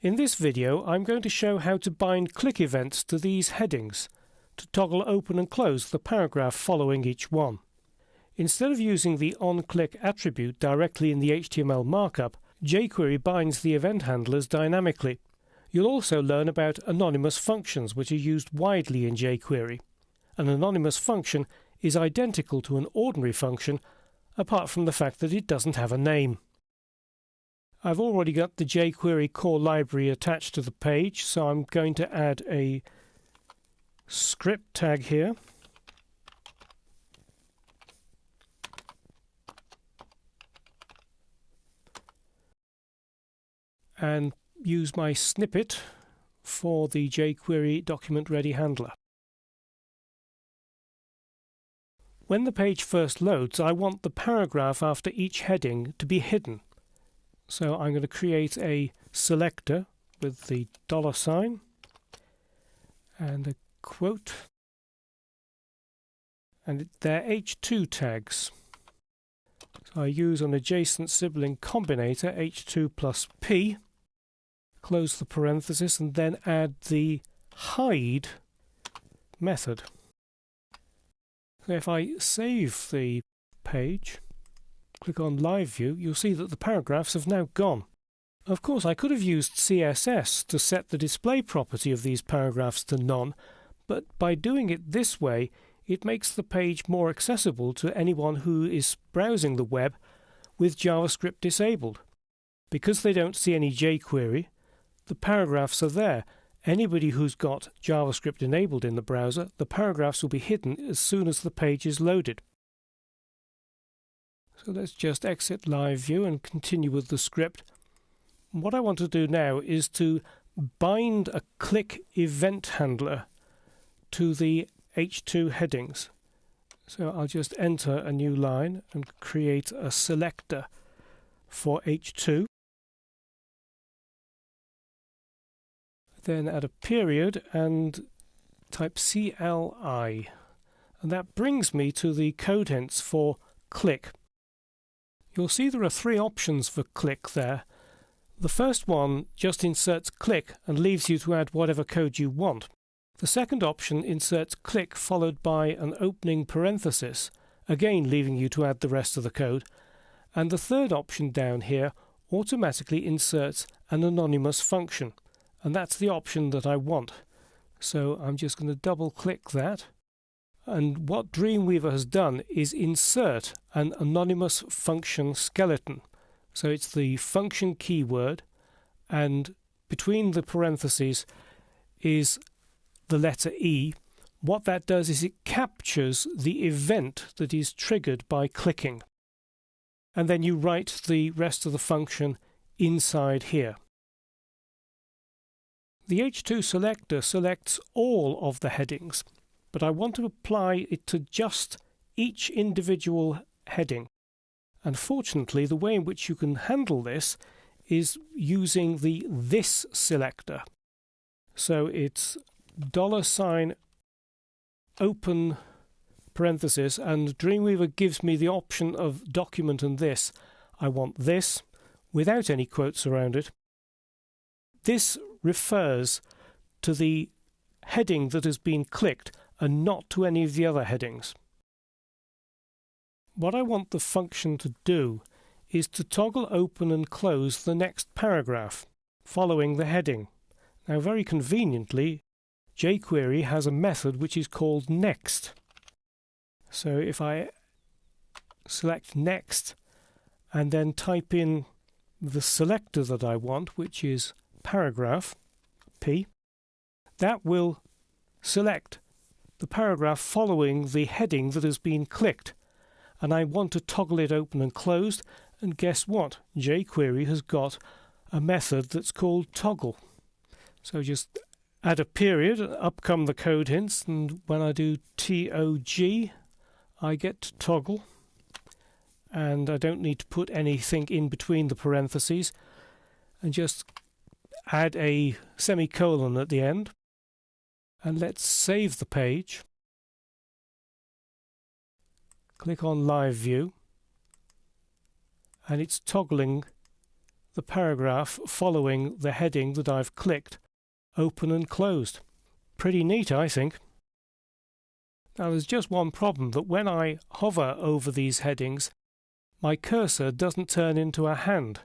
In this video I'm going to show how to bind click events to these headings to toggle open and close the paragraph following each one. Instead of using the onClick attribute directly in the HTML markup, jQuery binds the event handlers dynamically. You'll also learn about anonymous functions, which are used widely in jQuery. An anonymous function is identical to an ordinary function, apart from the fact that it doesn't have a name. I've already got the jQuery core library attached to the page, so I'm going to add a script tag here. And use my snippet for the jQuery document ready handler. When the page first loads, I want the paragraph after each heading to be hidden. So I'm going to create a selector with the $sign and a quote, and they're H2 tags. So I use an adjacent sibling combinator, H2 plus P, close the parenthesis, and then add the hide method. So if I save the page, click on Live View, you'll see that the paragraphs have now gone. Of course, I could have used CSS to set the display property of these paragraphs to none, but by doing it this way, it makes the page more accessible to anyone who is browsing the web with JavaScript disabled. Because they don't see any jQuery, the paragraphs are there. Anybody who's got JavaScript enabled in the browser, the paragraphs will be hidden as soon as the page is loaded. So let's just exit Live View and continue with the script. What I want to do now is to bind a click event handler to the H2 headings. So I'll just enter a new line and create a selector for H2. Then add a period and type CLI. And that brings me to the code hints for click. You'll see there are three options for click there. The first one just inserts click and leaves you to add whatever code you want. The second option inserts click followed by an opening parenthesis, again leaving you to add the rest of the code. And the third option down here automatically inserts an anonymous function. And that's the option that I want. So I'm just going to double click that. And what Dreamweaver has done is insert an anonymous function skeleton. So it's the function keyword, and between the parentheses is the letter E. What that does is it captures the event that is triggered by clicking. And then you write the rest of the function inside here. The H2 selector selects all of the headings, but I want to apply it to just each individual heading. And fortunately, the way in which you can handle this is using the this selector. So it's $sign open parenthesis, and Dreamweaver gives me the option of document and this. I want this without any quotes around it. This refers to the heading that has been clicked and not to any of the other headings. What I want the function to do is to toggle open and close the next paragraph following the heading. Now, very conveniently, jQuery has a method which is called next. So if I select next and then type in the selector that I want, which is paragraph P, that will select the paragraph following the heading that has been clicked. And I want to toggle it open and closed, and guess what? jQuery has got a method that's called toggle. So just add a period, up come the code hints, and when I do TOG, I get toggle, and I don't need to put anything in between the parentheses, and just add a semicolon at the end. And let's save the page. Click on Live View, and it's toggling the paragraph following the heading that I've clicked, open and closed. Pretty neat, I think. Now there's just one problem, that when I hover over these headings, my cursor doesn't turn into a hand.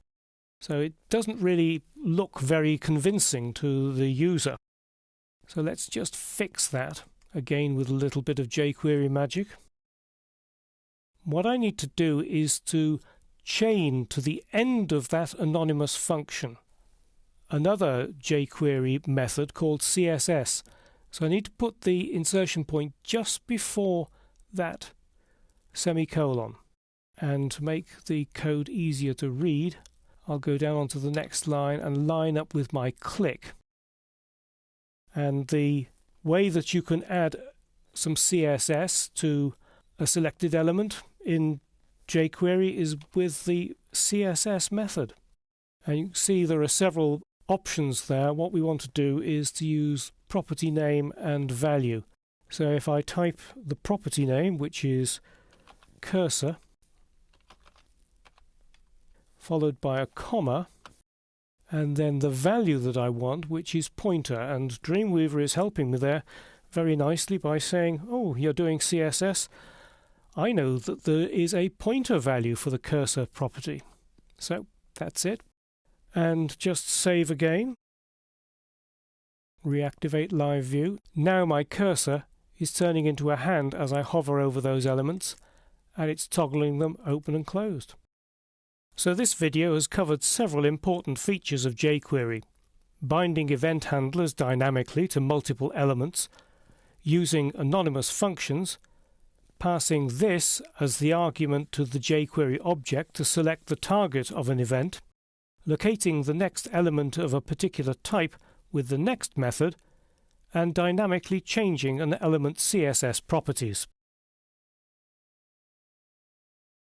So it doesn't really look very convincing to the user. So let's just fix that, again with a little bit of jQuery magic. What I need to do is to chain to the end of that anonymous function another jQuery method called CSS. So I need to put the insertion point just before that semicolon. And to make the code easier to read, I'll go down onto the next line and line up with my click. And the way that you can add some CSS to a selected element in jQuery is with the CSS method. And you can see there are several options there. What we want to do is to use property name and value. So if I type the property name, which is cursor, followed by a comma, and then the value that I want, which is pointer, and Dreamweaver is helping me there very nicely by saying, oh, you're doing CSS. I know that there is a pointer value for the cursor property. So that's it. And just save again. Reactivate live view. Now my cursor is turning into a hand as I hover over those elements, and it's toggling them open and closed. So this video has covered several important features of jQuery: binding event handlers dynamically to multiple elements, using anonymous functions, passing this as the argument to the jQuery object to select the target of an event, locating the next element of a particular type with the next method, and dynamically changing an element's CSS properties.